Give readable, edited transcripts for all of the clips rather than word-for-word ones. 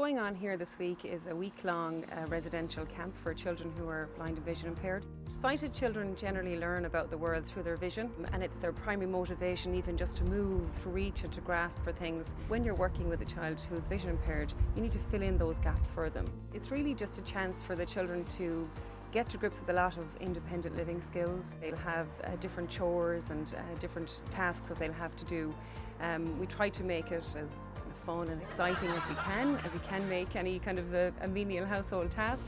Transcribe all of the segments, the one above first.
going on here this week is a week-long residential camp for children who are blind and vision impaired. Sighted children generally learn about the world through their vision, and it's their primary motivation even just to move, to reach and to grasp for things. When you're working with a child who is vision impaired, you need to fill in those gaps for them. It's really just a chance for the children to get to grips with a lot of independent living skills. They'll have different chores and different tasks that they'll have to do. We try to make it as fun and exciting as you can make any kind of a menial household task.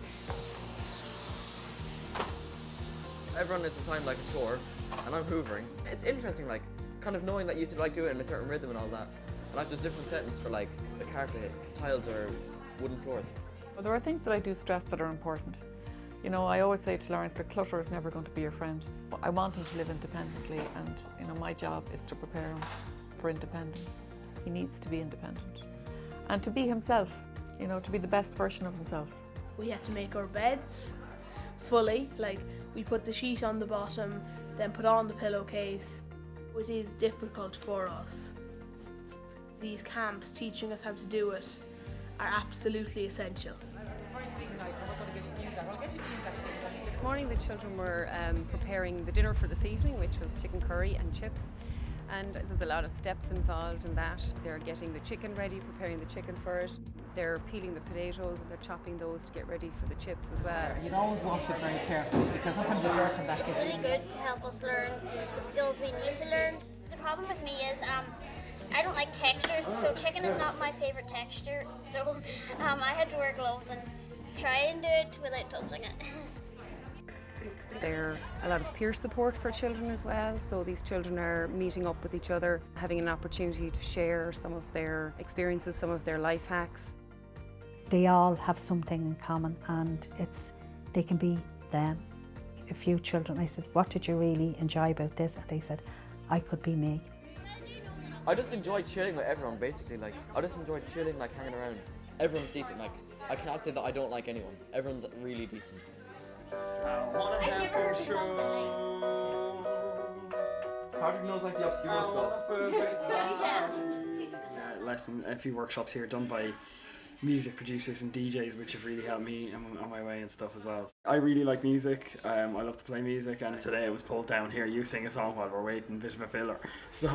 Everyone is assigned like a chore, and I'm hoovering. It's interesting, like, kind of knowing that you have to like do it in a certain rhythm and all that. And I've just different settings for like the carpet, tiles or wooden floors. Well, there are things that I do stress that are important. You know, I always say to Lawrence that clutter is never going to be your friend. I want him to live independently, and you know, my job is to prepare him for independence. He needs to be independent and to be himself, you know, to be the best version of himself. We had to make our beds fully, like we put the sheet on the bottom, then put on the pillowcase. It is difficult for us. These camps teaching us how to do it are absolutely essential. This morning the children were preparing the dinner for this evening, which was chicken curry and chips. And there's a lot of steps involved in that. They're getting the chicken ready, preparing the chicken for it. They're peeling the potatoes and they're chopping those to get ready for the chips as well. You'd always wash it very carefully because sometimes the dirt on that It's gets really good to help us learn the skills we need to learn. The problem with me is I don't like textures, so chicken is not my favourite texture. So I had to wear gloves and try and do it without touching it. There's a lot of peer support for children as well, so these children are meeting up with each other, having an opportunity to share some of their experiences, some of their life hacks. They all have something in common, and they can be them. A few children, I said, what did you really enjoy about this? And they said, I could be me. I just enjoy chilling with everyone, basically. Like, I just enjoy chilling, like hanging around. Everyone's decent. Like, I can't say that I don't like anyone. Everyone's really decent. I've never heard the songs Patrick knows like the obscure stuff. A few workshops here done by music producers and DJs, which have really helped me on my way and stuff as well. I really like music. I love to play music, and today it was pulled down here. You sing a song while we're waiting, a bit of a filler. So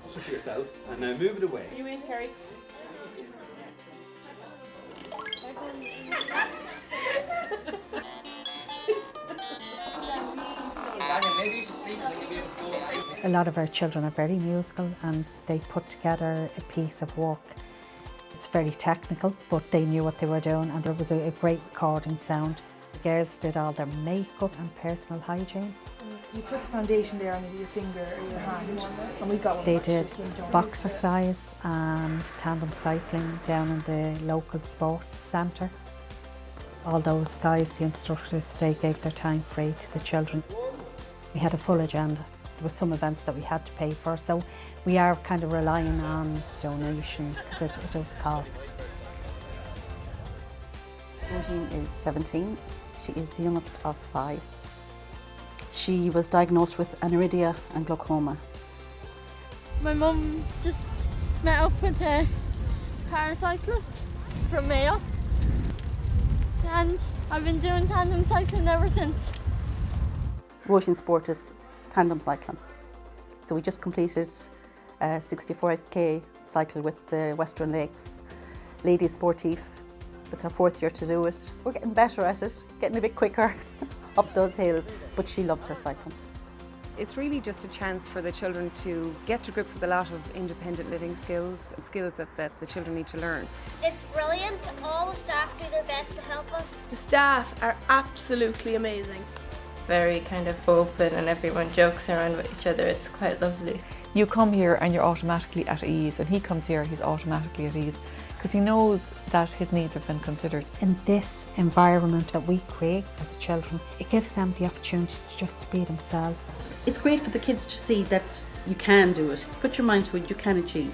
also to yourself, and now move it away. You in, Kerry? A lot of our children are very musical, and they put together a piece of work. It's very technical, but they knew what they were doing, and there was a great recording sound. The girls did all their makeup and personal hygiene. You put the foundation there on your finger or your hand, and we got one. They did boxercise and tandem cycling down in the local sports centre. All those guys, the instructors, they gave their time free to the children. We had a full agenda. There were some events that we had to pay for, so we are kind of relying on donations because it does cost. Roisin is 17. She is the youngest of 5. She was diagnosed with aniridia and glaucoma. My mum just met up with a paracyclist from Mayo, and I've been doing tandem cycling ever since. Roisin's sport is tandem cycling. So we just completed a 64k cycle with the Western Lakes Ladies Sportif. It's our 4th year to do it. We're getting better at it, getting a bit quicker up those hills, but she loves her cycling. It's really just a chance for the children to get to grips with a lot of independent living skills that the children need to learn. It's brilliant. All the staff do their best to help us. The staff are absolutely amazing. Very kind of open, and everyone jokes around with each other. It's quite lovely. You come here and you're automatically at ease, and he comes here, he's automatically at ease because he knows that his needs have been considered. In this environment that we create for the children, it gives them the opportunity just to be themselves. It's great for the kids to see that you can do it. Put your mind to it, you can achieve.